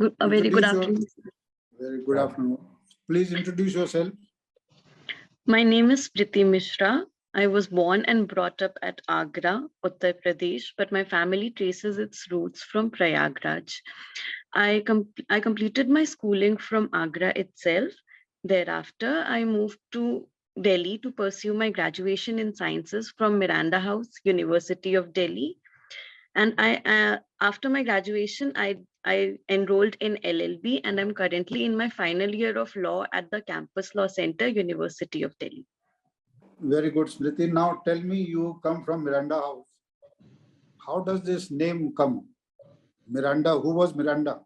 A very good Introduce afternoon. Very good afternoon. Please introduce yourself. My name is Smriti Mishra. I was born and brought up at Agra, Uttar Pradesh, but my family traces its roots from Prayagraj. I completed my schooling from Agra itself. Thereafter, I moved to Delhi to pursue my graduation in sciences from Miranda House, University of Delhi. And after my graduation, I enrolled in LLB, and I'm currently in my final year of law at the Campus Law Center, University of Delhi. Very good, Smriti. Now tell me, you come from Miranda House. How does this name come? Miranda, who was Miranda?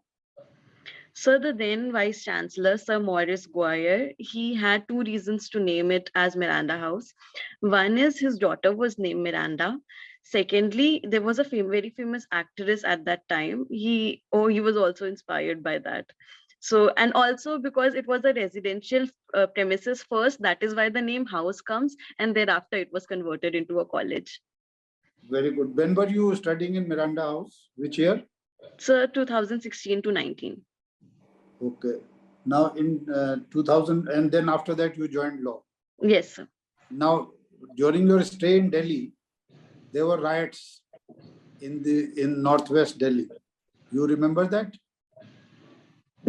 So the then Vice Chancellor, Sir Maurice Guire, he had two reasons to name it as Miranda House. One is his daughter was named Miranda. Secondly, there was a very famous actress at that time. He was also inspired by that. So, and also because it was a residential premises first, that is why the name house comes, and thereafter it was converted into a college. Very good. When were you studying in Miranda House? Which year? So 2016 to 19. Okay. Now in 2000, and then after that you joined law. Yes, sir. Now, during your stay in Delhi, there were riots in northwest Delhi. You remember that?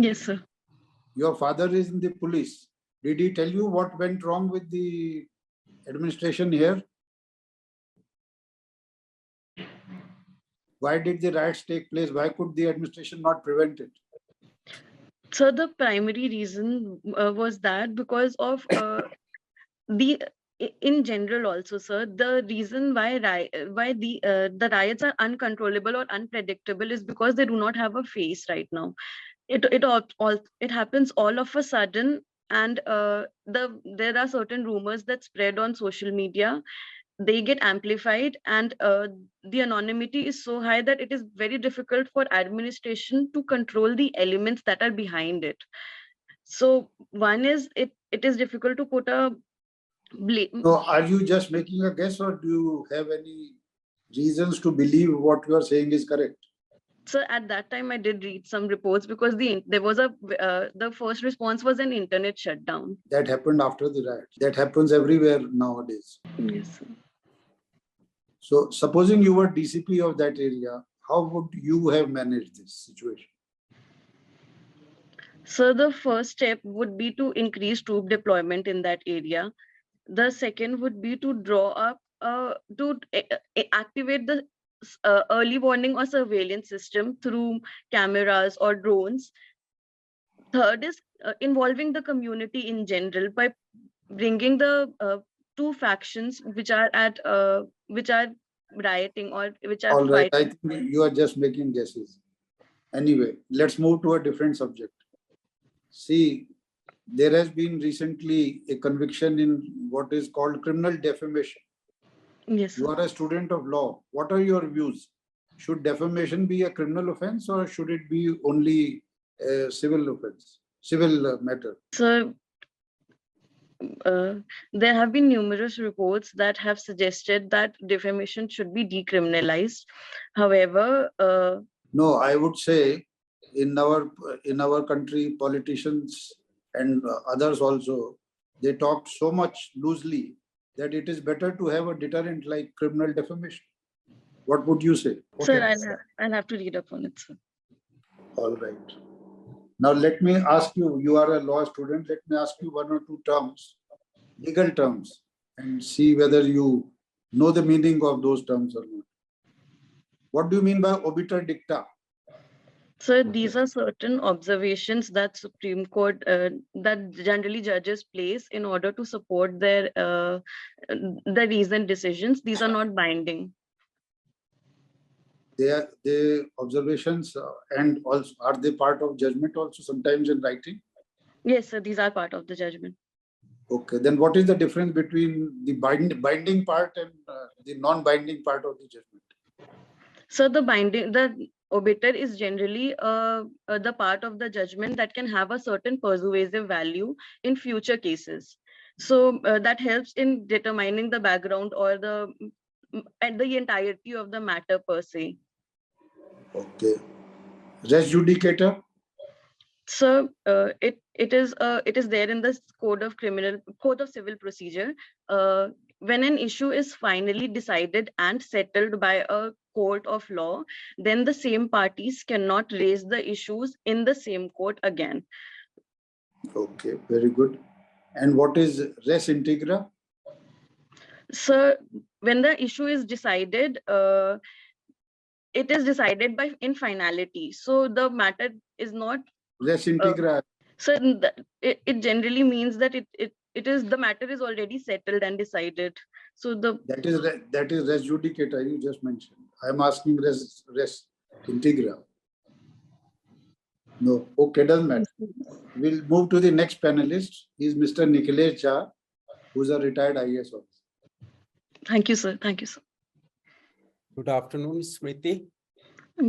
Yes, sir. Your father is in the police. Did he tell you what went wrong with the administration here? Why did the riots take place? Why could the administration not prevent it? So the primary reason was that because of in general also, sir, the reason why the riots are uncontrollable or unpredictable is because they do not have a face right now. It happens all of a sudden, and there are certain rumors that spread on social media. They get amplified, and the anonymity is so high that it is very difficult for administration to control the elements that are behind it. So one is it is difficult to put a blame. So are you just making a guess, or do you have any reasons to believe what you are saying is correct? So at that time I did read some reports, because there was the first response was an internet shutdown. That happened after the riot. That happens everywhere nowadays. Yes, sir. So supposing you were DCP of that area, how would you have managed this situation? So the first step would be to increase troop deployment in that area. The second would be to draw up to activate the early warning or surveillance system through cameras or drones. Third is involving the community in general by bringing the two factions which are rioting or which are All right, fighting. I think you are just making guesses. Anyway, let's move to a different subject. See, there has been recently a conviction in what is called criminal defamation. Yes, sir. You are a student of law. What are your views? Should defamation be a criminal offense, or should it be only a civil offense, civil matter? So there have been numerous reports that have suggested that defamation should be decriminalized. However, no, I would say in our country, politicians and others also, they talked so much loosely that it is better to have a deterrent like criminal defamation. What would you say? Sir, I'll have to read up on it, sir. All right. Now let me ask you, you are a law student, let me ask you one or two terms, legal terms, and see whether you know the meaning of those terms or not. What do you mean by obiter dicta? So these are certain observations that Supreme Court, that generally judges place in order to support their the recent decisions. These are not binding. They are observations, and also are they part of judgment also sometimes in writing? Yes, sir, these are part of the judgment. Okay, then what is the difference between the binding part and the non-binding part of the judgment? So the obiter is generally the part of the judgment that can have a certain persuasive value in future cases. So that helps in determining the background or the entirety of the matter per se. Okay. Res judicator? So it is there in the code of civil procedure. When an issue is finally decided and settled by a court of law, then the same parties cannot raise the issues in the same court again. Okay, very good. And what is res integra? So when the issue is decided, it is decided by in finality. So the matter is not. Res Uh, integra. so it generally means that it is the matter is already settled and decided. So That is res judicata you just mentioned. I am asking res integra. No. Okay, doesn't matter. We'll move to the next panelist. He is Mr. Nikhilesh Jha, who is a retired IAS officer. Thank you, sir. Thank you, sir. Good afternoon, Smriti.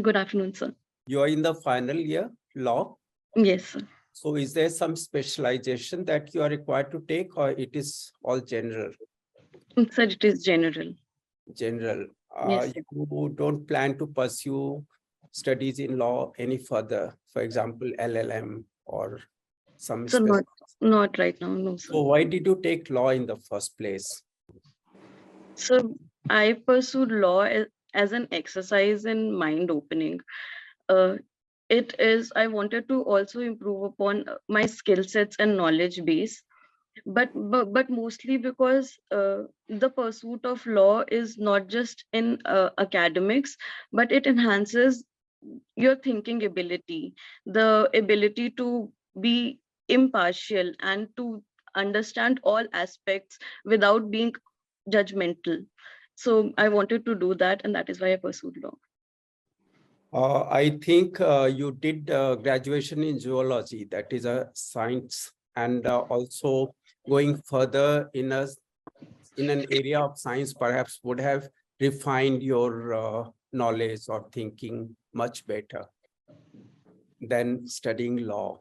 Good afternoon, sir. You are in the final year law. Yes, sir. So is there some specialization that you are required to take, or it is all general? Sir, it is general. General. Yes. You don't plan to pursue studies in law any further, for example, LLM or some So not right now, no, sir. So why did you take law in the first place? So I pursued law as an exercise in mind opening. I wanted to also improve upon my skill sets and knowledge base, but mostly because the pursuit of law is not just in academics, but it enhances your thinking ability, the ability to be impartial and to understand all aspects without being judgmental. So I wanted to do that, and that is why I pursued law. I think you did graduation in zoology, that is a science, and also going further in an area of science perhaps would have refined your knowledge or thinking much better than studying law.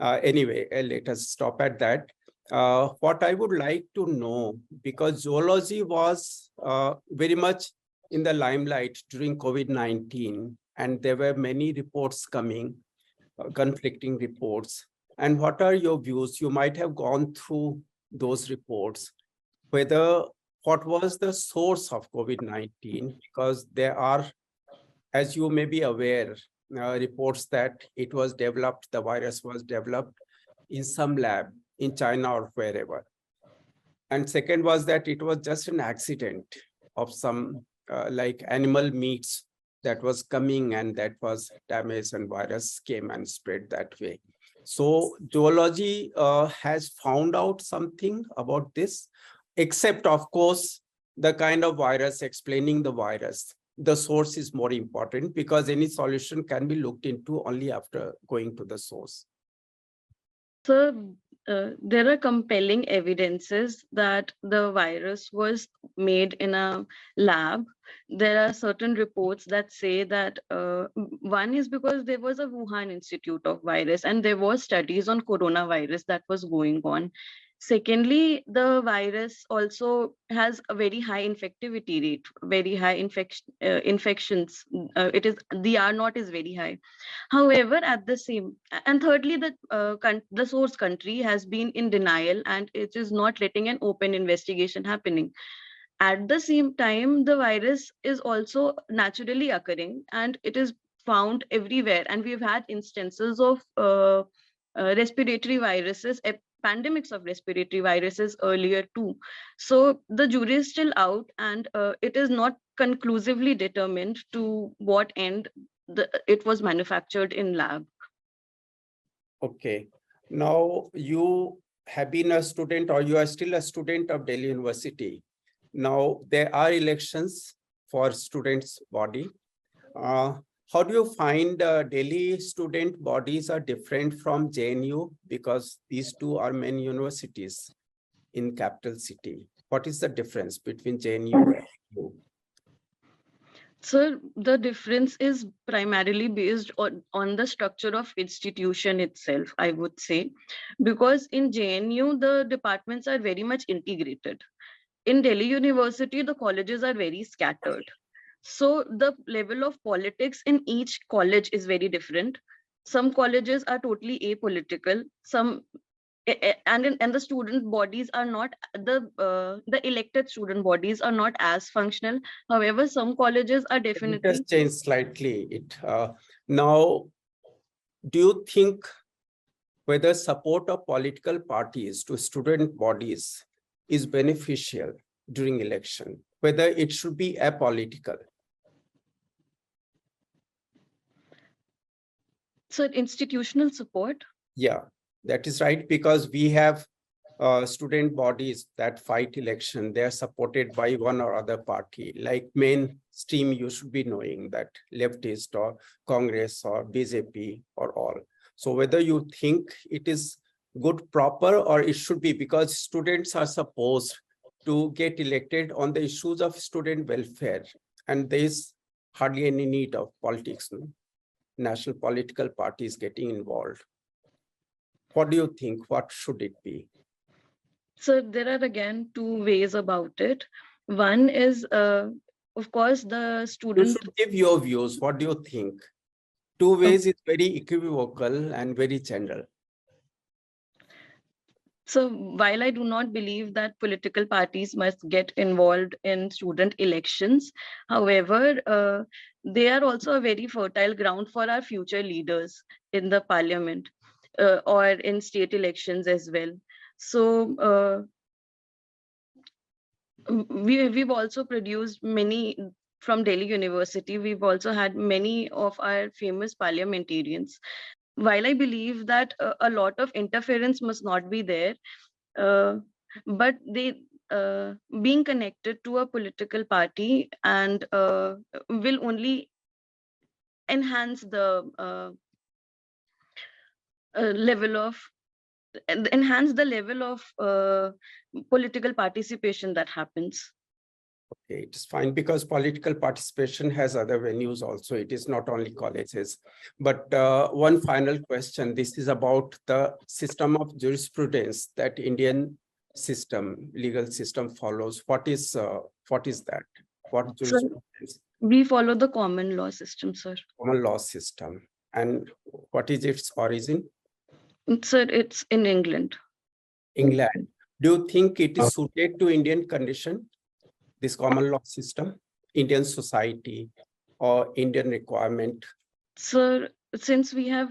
Anyway, let us stop at that. What I would like to know, because zoology was very much in the limelight during COVID-19, and there were many reports coming, conflicting reports. And what are your views? You might have gone through those reports, whether what was the source of COVID-19, because there are, as you may be aware, reports that it was developed, the virus was developed in some lab in China or wherever. And second was that it was just an accident of some like animal meats that was coming and that was damaged and virus came and spread that way. So zoology has found out something about this, except of course, the kind of virus, explaining the virus. The source is more important because any solution can be looked into only after going to the source. So there are compelling evidences that the virus was made in a lab. There are certain reports that say that one is because there was a Wuhan Institute of Virus and there was studies on coronavirus that was going on. Secondly, the virus also has a very high infectivity rate, very high infections. The R naught is very high. However, at the same, and thirdly, the source country has been in denial and it is not letting an open investigation happening. At the same time, the virus is also naturally occurring and it is found everywhere. And we've had instances of respiratory viruses, pandemics of respiratory viruses earlier too. So the jury is still out and it is not conclusively determined to what end it was manufactured in lab. Okay. Now you have been a student or you are still a student of Delhi University. Now there are elections for students' body. How do you find Delhi student bodies are different from JNU, because these two are main universities in capital city? What is the difference between JNU and JNU? So the difference is primarily based on the structure of institution itself, I would say, because in JNU, the departments are very much integrated. In Delhi University, the colleges are very scattered. So the level of politics in each college is very different. some colleges are totally apolitical, and the student bodies are not, the elected student bodies are not as functional. However, some colleges are Let me definitely. just change slightly. Now, do you think whether support of political parties to student bodies is beneficial during election, whether it should be apolitical? So institutional support. Yeah, that is right, because we have student bodies that fight election. They are supported by one or other party. Like mainstream, you should be knowing that leftist or Congress or BJP or all. So whether you think it is good, proper, or it should be, because students are supposed to get elected on the issues of student welfare, and there is hardly any need of politics, no? National political parties getting involved. What do you think? What should it be? So there are again two ways about it. One is, of course, the You student. should give your views. What do you think? Two ways is very equivocal and very general. So while I do not believe that political parties must get involved in student elections, however, they are also a very fertile ground for our future leaders in the parliament, or in state elections as well. So we've also produced many from Delhi University. We've also had many of our famous parliamentarians. While I believe that a lot of interference must not be there, uh, but they, being connected to a political party and will only enhance the level of enhance the level of political participation that happens. Okay, it is fine, because political participation has other venues also. It is not only colleges. But one final question. This is about the system of jurisprudence that Indian system, legal system follows. What is that? What So jurisprudence? we follow the common law system, sir. Common law system. And what is its origin? Sir, it's in England. England. Do you think it is suited to Indian condition, this common law system, Indian society or Indian requirement? Sir, since we've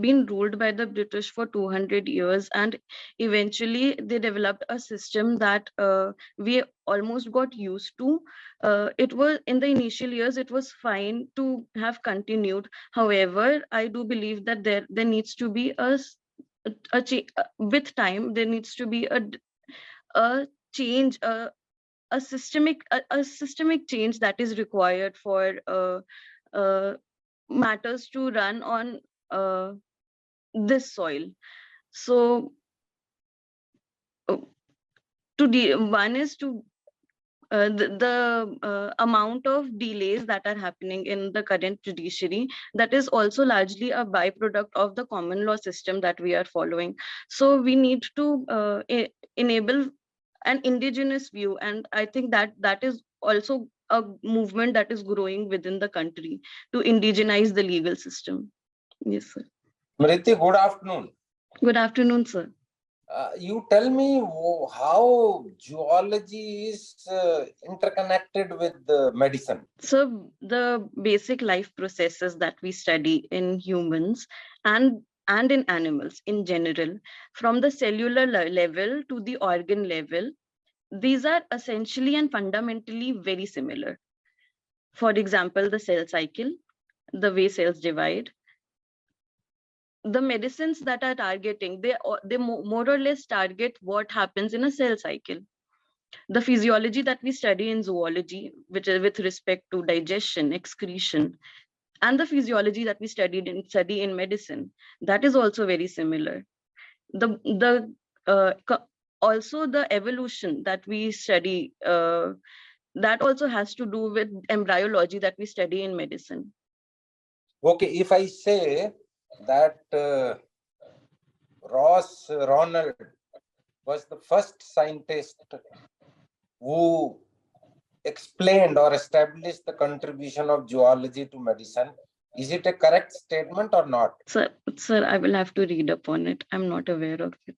been ruled by the British for 200 years, and eventually they developed a system that we almost got used to. It was in the initial years, it was fine to have continued. However, I do believe that there needs to be with time, there needs to be a change, a systemic change that is required for uh, matters to run on this soil. So one is to the amount of delays that are happening in the current judiciary, that is also largely a byproduct of the common law system that we are following. So we need to enable an indigenous view, and I think that is also a movement that is growing within the country to indigenize the legal system. Yes, sir. Smriti, good afternoon. Good afternoon, sir. You tell me how geology is interconnected with medicine. So the basic life processes that we study in humans and in animals in general, from the cellular level to the organ level, these are essentially and fundamentally very similar. For example, the cell cycle, the way cells divide, the medicines that are targeting, they more or less target what happens in a cell cycle. The physiology that we study in zoology, which is with respect to digestion, excretion, and the physiology that we study in medicine, that is also very similar. The also the evolution that we study, that also has to do with embryology that we study in medicine. Okay, if I say that Ross Ronald was the first scientist who explained or established the contribution of zoology to medicine, Is it a correct statement or not? Sir, I will have to read upon it. I'm not aware of it.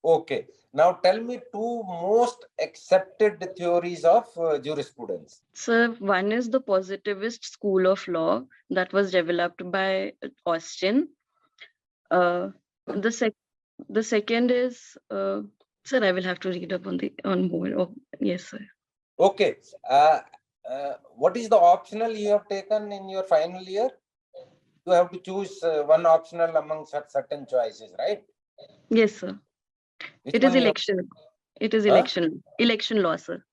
Okay. Now tell me two most accepted theories of jurisprudence. Sir, one is the positivist school of law that was developed by Austin. Uh, the second is, sir, I will have to read up on more. Oh, yes, sir. Okay. What is the optional you have taken in your final year? You have to choose one optional among certain choices, right? Yes, sir. Which It is one you have? election. It is Huh? election law, sir.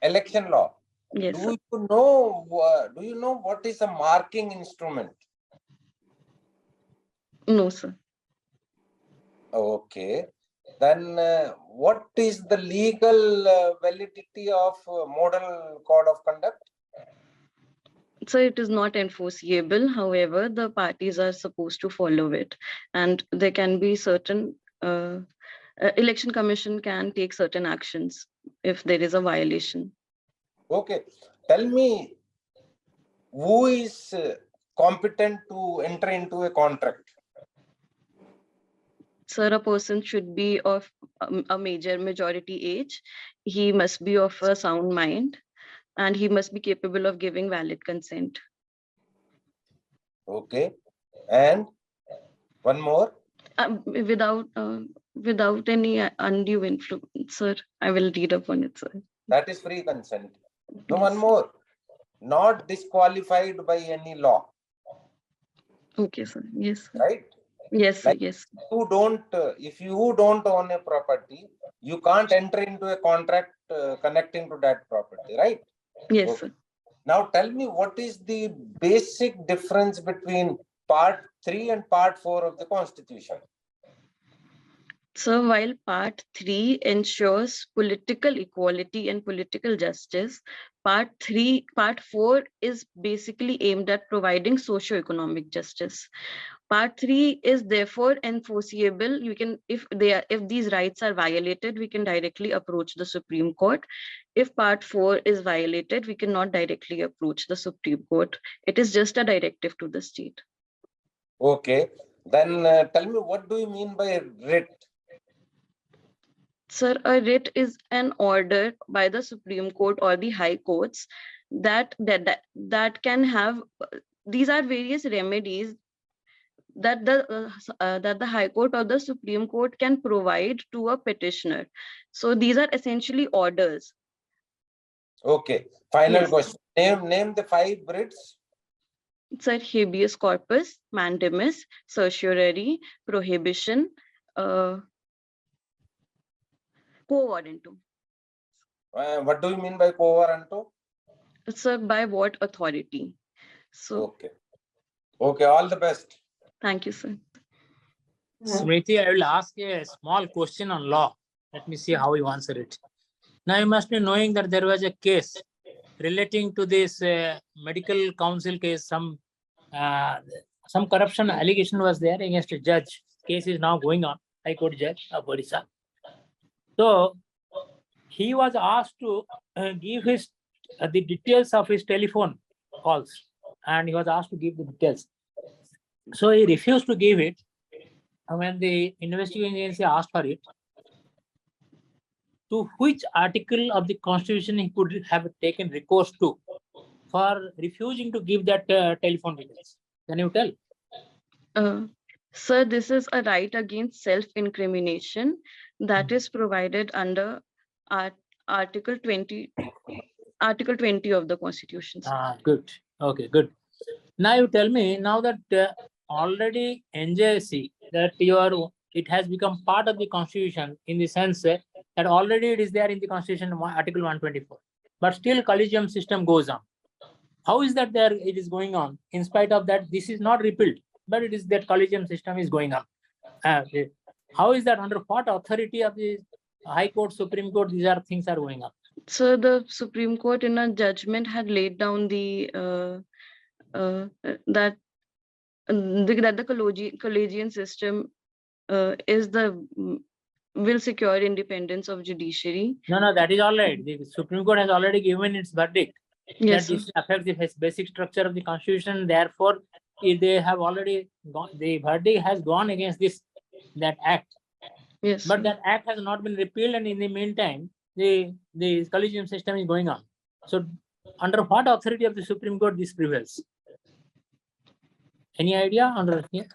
Election law. Yes, sir. Do you know what is a marking instrument? No, sir. Okay. Then what is the legal validity of model code of conduct? So it is not enforceable. However, the parties are supposed to follow it, and there can be certain election commission can take certain actions if there is a violation. Okay. Tell me, who is competent to enter into a contract? Sir, a person should be of a majority age. He must be of a sound mind, and he must be capable of giving valid consent. Okay. And one more? Without any undue influence, sir. I will read up on it, sir. That is free consent. No, Yes. one more. Not disqualified by any law. Okay, sir. Yes, sir. Right? Yes, sir. Like Yes. if you don't own a property, you can't enter into a contract connecting to that property, right? Yes, Okay. sir. Now tell me, what is the basic difference between part 3 and part 4 of the Constitution? So while part 3 ensures political equality and political justice, part 4 is basically aimed at providing socio-economic justice. Part 3 is therefore enforceable. You can, if these rights are violated, we can directly approach the Supreme Court. If part 4 is violated, we cannot directly approach the Supreme Court. It is just a directive to the state. Okay. Then tell me, what do you mean by writ? Sir, a writ is an order by the Supreme Court or the High Courts that can have. These are various remedies that the High Court or the Supreme Court can provide to a petitioner. So these are essentially orders. Okay. Final Yes. question. Name the 5 writs. Sir, habeas corpus, mandamus, certiorari, prohibition, quo warranto. What do you mean by quo warranto? Sir, by what authority? So Okay. Okay. All the best. thank you, sir. Smriti, I will ask a small question on law. Let me see how you answer it. Now you must be knowing that there was a case relating to this medical council case. Some corruption allegation was there against a judge. Case is now going on. High Court judge of Odisha. So he was asked to give his the details of his telephone calls, and he was asked to give the details. So he refused to give it. And when the investigation agency asked for it, to which article of the Constitution he could have taken recourse to for refusing to give that telephone details? Can you tell? Sir, this is a right against self-incrimination that is provided under Article 20 of the Constitution. Good. Okay, good. Now you tell me, now that already NJSC, that it has become part of the Constitution in the sense that already it is there in the Constitution, Article 124. But still collegium system goes on. How is that there it is going on? In spite of that, this is not repealed, but it is that collegium system is going on. How is that, under what authority of the High Court, Supreme Court, these are things are going on? So the Supreme Court in a judgment had laid down that the collegium system will secure independence of judiciary. No, that is all right. The Supreme Court has already given its verdict. Yes, that this affects the basic structure of the Constitution. Therefore, they have already gone, the verdict has gone against that act. Yes. But sir. that act has not been repealed, and in the meantime, the collegium system is going on. So, under what authority of the Supreme Court this prevails? Any idea under here?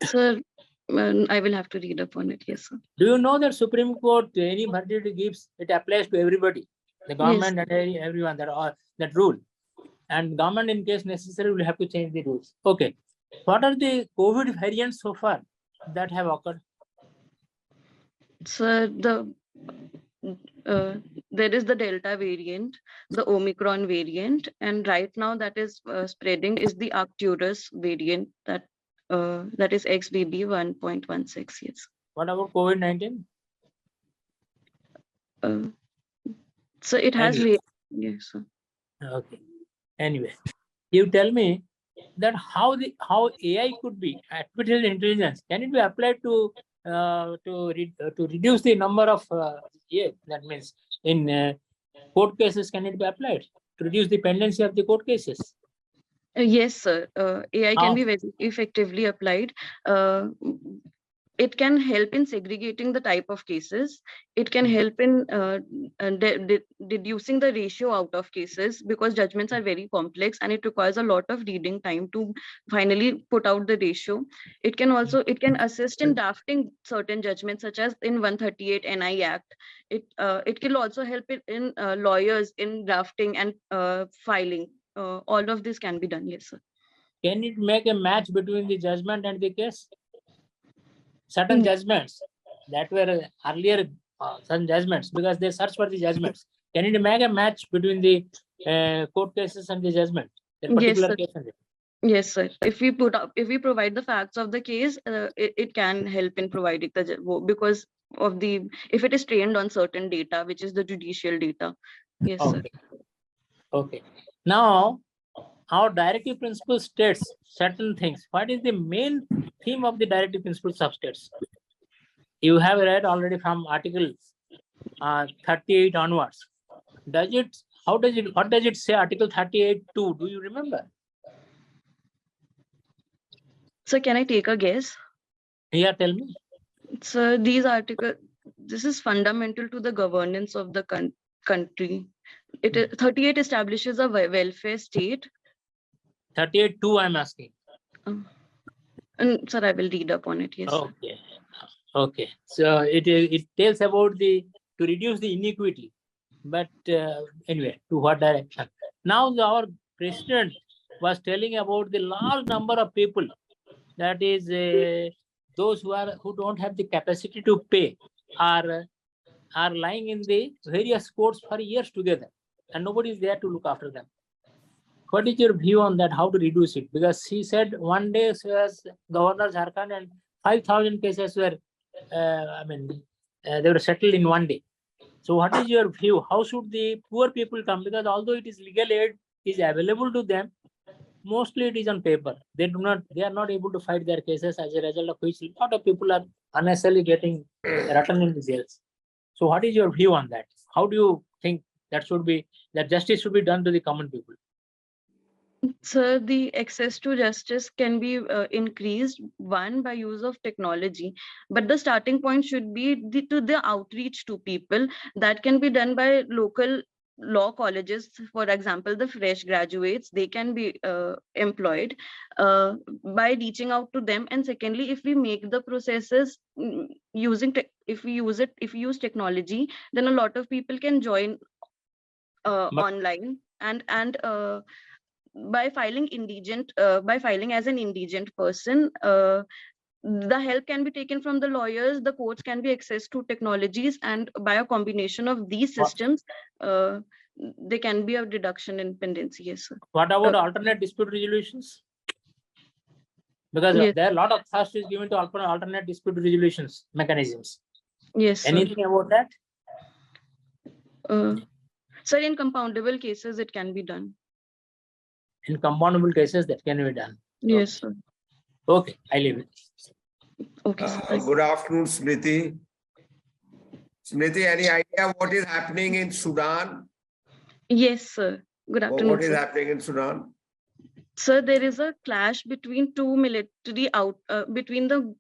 Sir, I will have to read up on it. Yes, sir. Do you know that Supreme Court, any verdict it gives, it applies to everybody, the government and everyone that rule, and government in case necessary will have to change the rules. Okay, what are the COVID variants so far that have occurred? So there is the Delta variant, the Omicron variant, and right now that is spreading is the Arcturus variant that is XBB 1.16. Yes. What about COVID-19? So it has. Anyway. Yes, sir. Okay. Anyway, you tell me that how AI could be artificial intelligence, can it be applied to reduce the number of that means in court cases, can it be applied to reduce the pendency of the court cases? Yes, sir. AI How? can be very effectively applied. It can help in segregating the type of cases. It can help in reducing the ratio out of cases, because judgments are very complex and it requires a lot of reading time to finally put out the ratio. It can assist in drafting certain judgments, such as in 138 NI Act. It can also help in lawyers in drafting and filing. All of this can be done. Yes, sir. Can it make a match between the judgment and the case? Certain judgments that were earlier some judgments, because they search for the judgments. Can it make a match between the court cases and the judgment? Yes, sir. Yes, sir. If we provide the facts of the case, it can help in providing because of if it is trained on certain data, which is the judicial data. Yes, sir. Okay. Now, our directive principle states certain things. What is the main theme of the directive principles of states? You have read already from Article 38 onwards. What does it say? Article 38(2). Do you remember? So can I take a guess? Yeah, tell me. So this is fundamental to the governance of the country. 38 establishes a welfare state. 38(2) I'm asking. And sir, I will read up on it. Yes. Okay. Okay. So it tells about to reduce the inequity. But anyway, to what direction? Now our president was telling about the large number of people, that is those who don't have the capacity to pay are lying in the various courts for years together, and nobody is there to look after them. What is your view on that? How to reduce it? Because he said one day as Governor Jharkhand, and 5,000 cases were, they were settled in one day. So what is your view? How should the poor people come? Because although it is legal aid is available to them, mostly it is on paper. They are not able to fight their cases, as a result of which a lot of people are unnecessarily getting rotten in the jails. So what is your view on that? How do you think that justice should be done to the common people? So the access to justice can be increased, one, by use of technology, but the starting point should be the outreach to people. That can be done by local law colleges. For example, the fresh graduates, they can be employed by reaching out to them. And secondly, if we make the processes if we use technology, then a lot of people can join online and by filing as an indigent person, the help can be taken from the lawyers, the courts can be accessed to technologies, and by a combination of these systems, there can be a reduction in pendency. Yes, sir. What about alternate dispute resolutions? Because there are a lot of thrust is given to alternate dispute resolutions mechanisms. Yes, sir. Anything about that? Sir, in compoundable cases, it can be done. In compoundable cases, that can be done. Yes, sir. Okay, I leave it. Okay, sir. Good afternoon, Smriti. Smriti, any idea what is happening in Sudan? Yes, sir. Good afternoon. What is happening in Sudan? So there is a clash between two military between the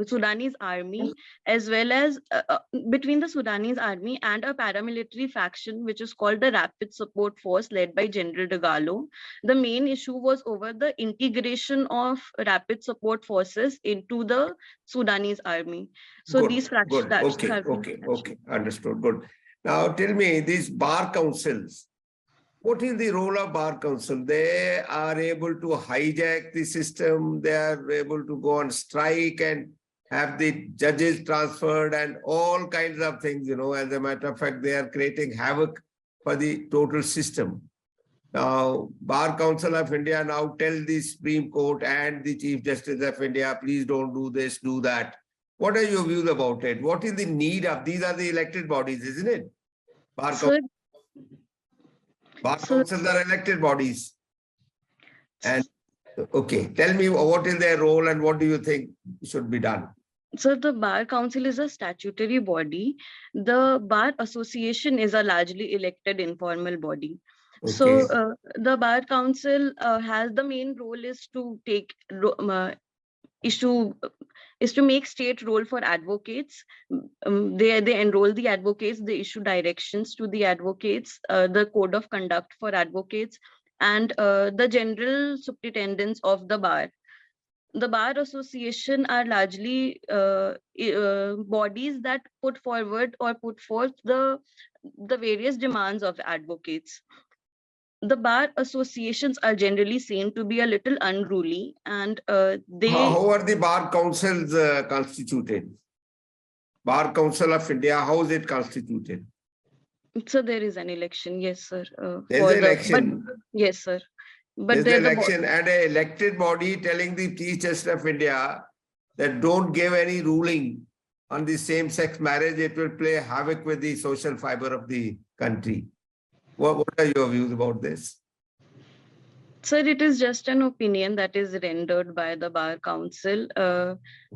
Sudanese army as well as between the Sudanese army and a paramilitary faction which is called the Rapid Support Force led by General Dagalo. The main issue was over the integration of Rapid Support Forces into the Sudanese army. So Good, these good. factions Okay, have been okay, clashed. okay. Understood. Good. Now tell me, these bar councils, what is the role of bar council? They are able to hijack the system. They are able to go on strike and have the judges transferred and all kinds of things, you know. As a matter of fact, they are creating havoc for the total system. Now, Bar Council of India now tell the Supreme Court and the Chief Justice of India, please don't do this, do that. What are your views about it? What is the need of, these are the elected bodies, isn't it? Bar So, councils are elected bodies. And okay, tell me what is their role and what do you think should be done? So the Bar Council is a statutory body. The Bar Association is a largely elected informal body. Okay. So the Bar Council has the main role is to take is to make state role for advocates. They enroll the advocates, they issue directions to the advocates, the code of conduct for advocates, and the general superintendents of the bar. The Bar Association are largely bodies that put forward or put forth the various demands of advocates. The bar associations are generally seen to be a little unruly, and How are the bar councils constituted? Bar Council of India, how is it constituted? So there is an election, yes, sir. There's an election. Yes, sir. But There's an election and an elected body telling the Chief Justice of India that don't give any ruling on the same-sex marriage. It will play havoc with the social fiber of the country. What are your views about this? Sir, it is just an opinion that is rendered by the Bar Council,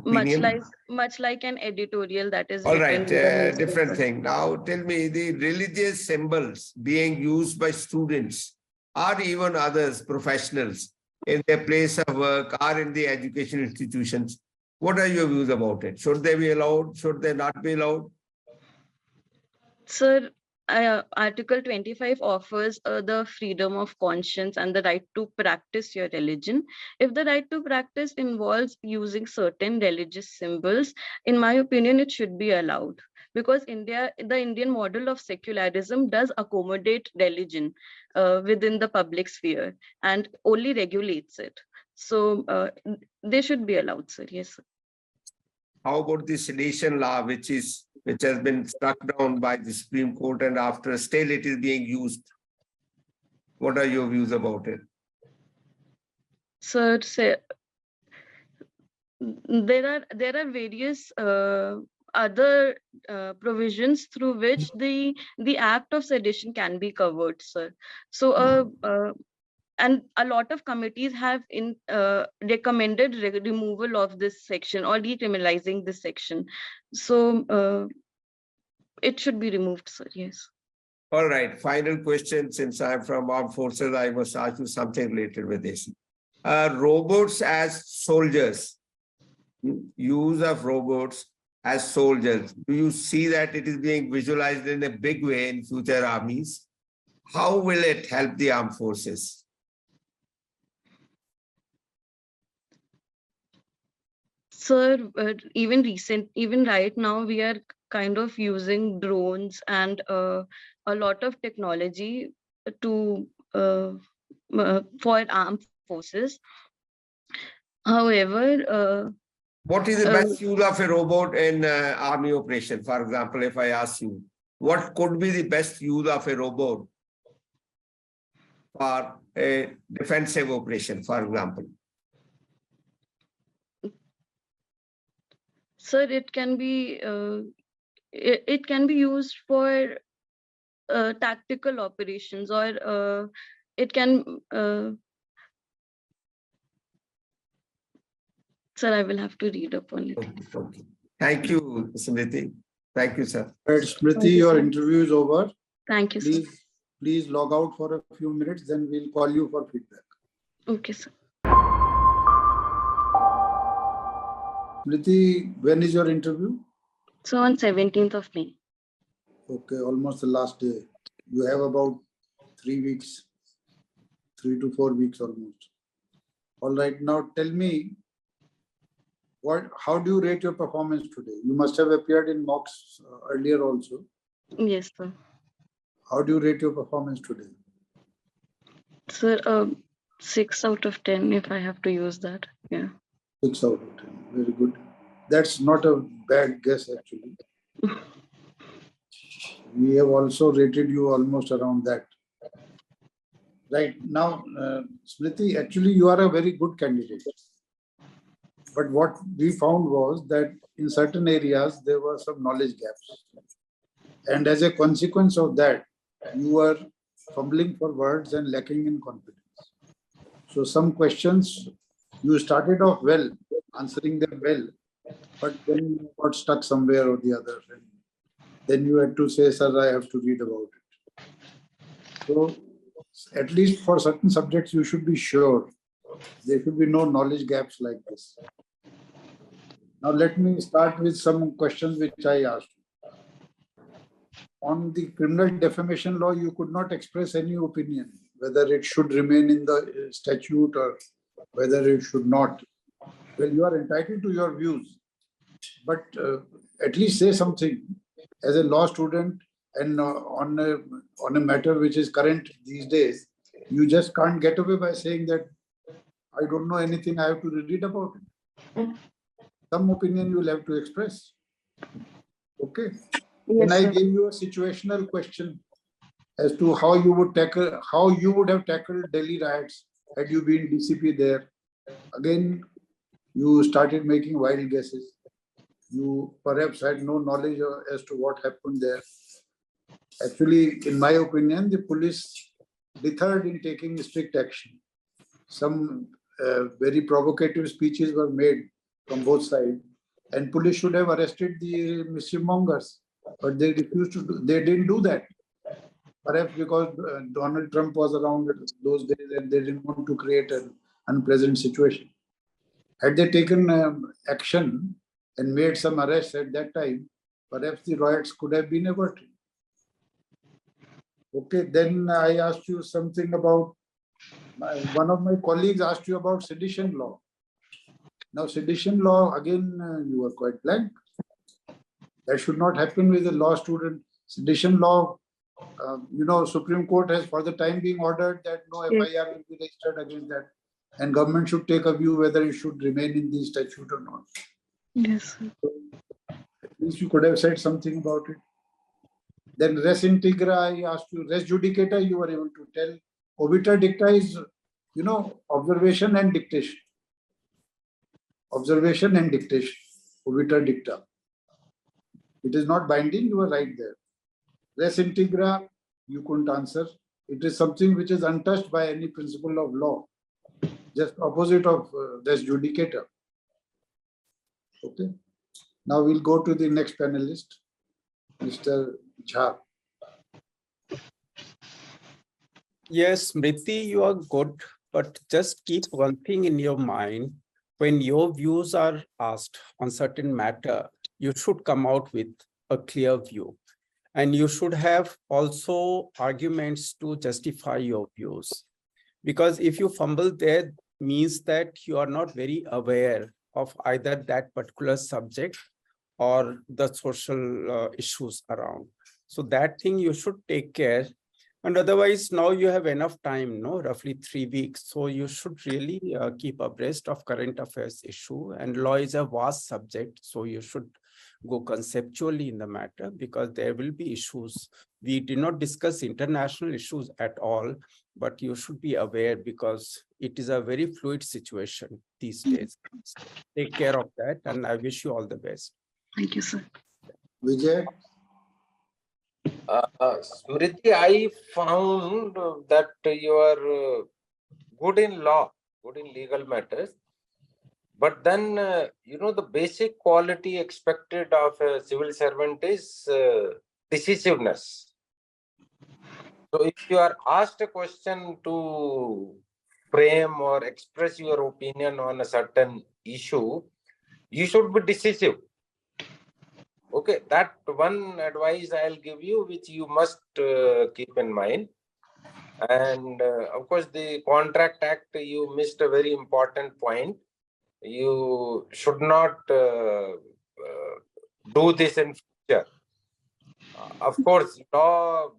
much like an editorial that is all written. right, different thing. Now tell me, the religious symbols being used by students or even others, professionals, in their place of work or in the education institutions, what are your views about it? Should they be allowed? Should they not be allowed? Sir, Article 25 offers the freedom of conscience and the right to practice your religion. If the right to practice involves using certain religious symbols, in my opinion, it should be allowed. Because the Indian model of secularism does accommodate religion within the public sphere and only regulates it. So they should be allowed, sir. Yes, sir. How about the sedition law, which has been struck down by the Supreme Court, and after still it is being used? What are your views about it? Sir, there are various other provisions through which the act of sedition can be covered, sir. So and a lot of committees have recommended removal of this section or decriminalizing this section. So it should be removed, sir. Yes. All right. Final question. Since I'm from armed forces, I must ask you something related with this. Robots as soldiers, use of robots as soldiers. Do you see that it is being visualized in a big way in future armies? How will it help the armed forces? Sir, even right now, we are kind of using drones and a lot of technology to for armed forces. However, what is the best use of a robot in army operation? For example, if I ask you, what could be the best use of a robot for a defensive operation, for example? Sir, it can be used for tactical operations, or it can. Sir, I will have to read up on it. Okay. Thank you, Smriti. Thank you, sir. Right, Smriti, your interview is over. Thank you, sir. Please log out for a few minutes, then we'll call you for feedback. Okay, sir. Smriti, when is your interview? So on 17th of May. Okay, almost the last day. You have about 3 weeks, 3 to 4 weeks almost. All right, now tell me, how do you rate your performance today? You must have appeared in mocks earlier also. Yes, sir. How do you rate your performance today? Sir, 6 out of 10 if I have to use that. Yeah. 6 out of 10. Very good. That's not a bad guess actually. We have also rated you almost around that. Right now, Smriti, actually you are a very good candidate. But what we found was that in certain areas there were some knowledge gaps. And as a consequence of that, you were fumbling for words and lacking in confidence. So some questions you started off well, answering them well, but then you got stuck somewhere or the other. And then you had to say, sir, I have to read about it. So at least for certain subjects, you should be sure there should be no knowledge gaps like this. Now let me start with some questions which I asked you. On the criminal defamation law, you could not express any opinion, whether it should remain in the statute or whether it should not. Well, you are entitled to your views, but at least say something as a law student and on a matter which is current these days. You just can't get away by saying that I don't know anything, I have to read about it. Some opinion you will have to express. Okay. Then Yes, I sir. gave you a situational question as to how you would have tackled Delhi riots had you been DCP there. Again, you started making wild guesses. You perhaps had no knowledge as to what happened there. Actually, in my opinion, the police deterred in taking strict action. Some very provocative speeches were made from both sides, and police should have arrested the mischief mongers, but they refused to do. They didn't do that. Perhaps because Donald Trump was around those days and they didn't want to create an unpleasant situation. Had they taken action and made some arrests at that time, perhaps the riots could have been averted. Okay, then I asked you something about, one of my colleagues asked you about sedition law. Now, sedition law, again, you were quite blank. That should not happen with a law student. Sedition law, Supreme Court has for the time being ordered that no FIR will be registered against that. And government should take a view whether it should remain in the statute or not. Yes, sir. At least you could have said something about it. Then res integra, I asked you, res judicata, you were able to tell. Obiter dicta is, observation and dictation. Observation and dictation. Obiter dicta. It is not binding, you were right there. Res integra, you couldn't answer. It is something which is untouched by any principle of law. Just opposite of res judicata. Okay. Now we'll go to the next panelist, Mr. Jha. Yes, Smriti, you are good, but just keep one thing in your mind. When your views are asked on certain matter, you should come out with a clear view. And you should have also arguments to justify your views. Because if you fumble there, means that you are not very aware of either that particular subject or the social issues around. So that thing you should take care. And otherwise, now you have enough time, roughly 3 weeks. So you should really keep abreast of current affairs issue. And law is a vast subject. So you should go conceptually in the matter because there will be issues. We did not discuss international issues at all, but you should be aware because it is a very fluid situation these days. Take care of that. And I wish you all the best. Thank you, sir. Vijay. Smriti, I found that you are good in law, good in legal matters. But then, the basic quality expected of a civil servant is decisiveness. So if you are asked a question to frame or express your opinion on a certain issue, you should be decisive. Okay, that one advice I'll give you, which you must keep in mind. And of course, the Contract Act, you missed a very important point. You should not do this in future. Of course, law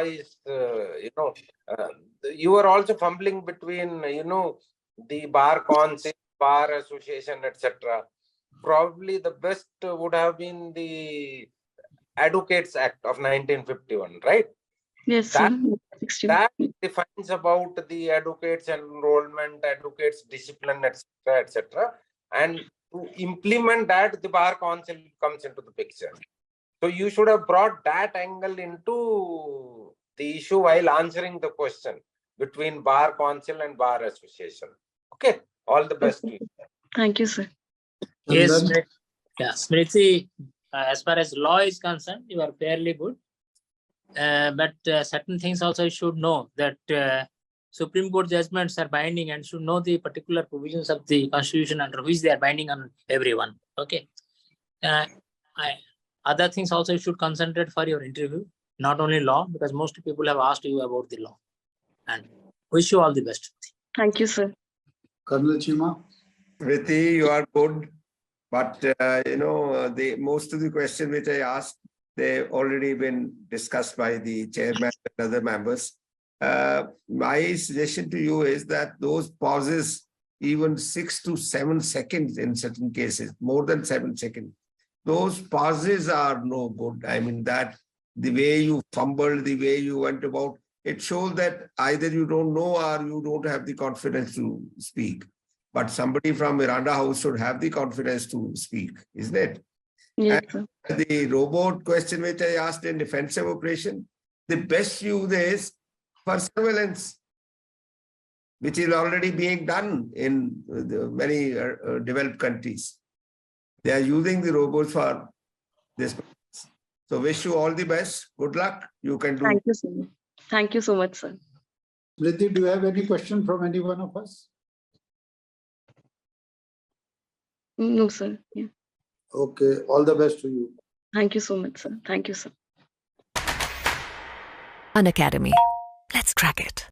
is, you are also fumbling between, the bar council, bar association, etc. Probably the best would have been the Advocates Act of 1951, right? Yes, That, sir. 60. that defines about the advocates enrollment, advocates discipline, etc., etc. And to implement that, the bar council comes into the picture. So you should have brought that angle into the issue while answering the question between bar council and bar association. Okay, all the best to you. Thank you, sir. And Yes, then- Smriti, as far as law is concerned, you are fairly good. But certain things also you should know that Supreme Court judgments are binding and should know the particular provisions of the Constitution under which they are binding on everyone. Okay. Other things also you should concentrate for your interview, not only law, because most people have asked you about the law. And wish you all the best. Thank you, sir. Colonel Chima. Smriti, you are good, but the most of the questions which I asked, they've already been discussed by the chairman and other members. My suggestion to you is that those pauses, even 6 to 7 seconds in certain cases, more than 7 seconds, those pauses are no good. I mean, that the way you fumbled, the way you went about, it shows that either you don't know or you don't have the confidence to speak. But somebody from Miranda House should have the confidence to speak, isn't it? Yes, sir. The robot question which I asked in defensive operation, the best use is for surveillance, which is already being done in many developed countries. They are using the robots for this. So wish you all the best. Good luck. You can do. Thank you, sir. Thank you so much, sir. Smriti, do you have any question from any one of us? No, sir. Yeah. Okay, all the best to you. Thank you so much, sir. Thank you, sir. An academy. Let's crack it.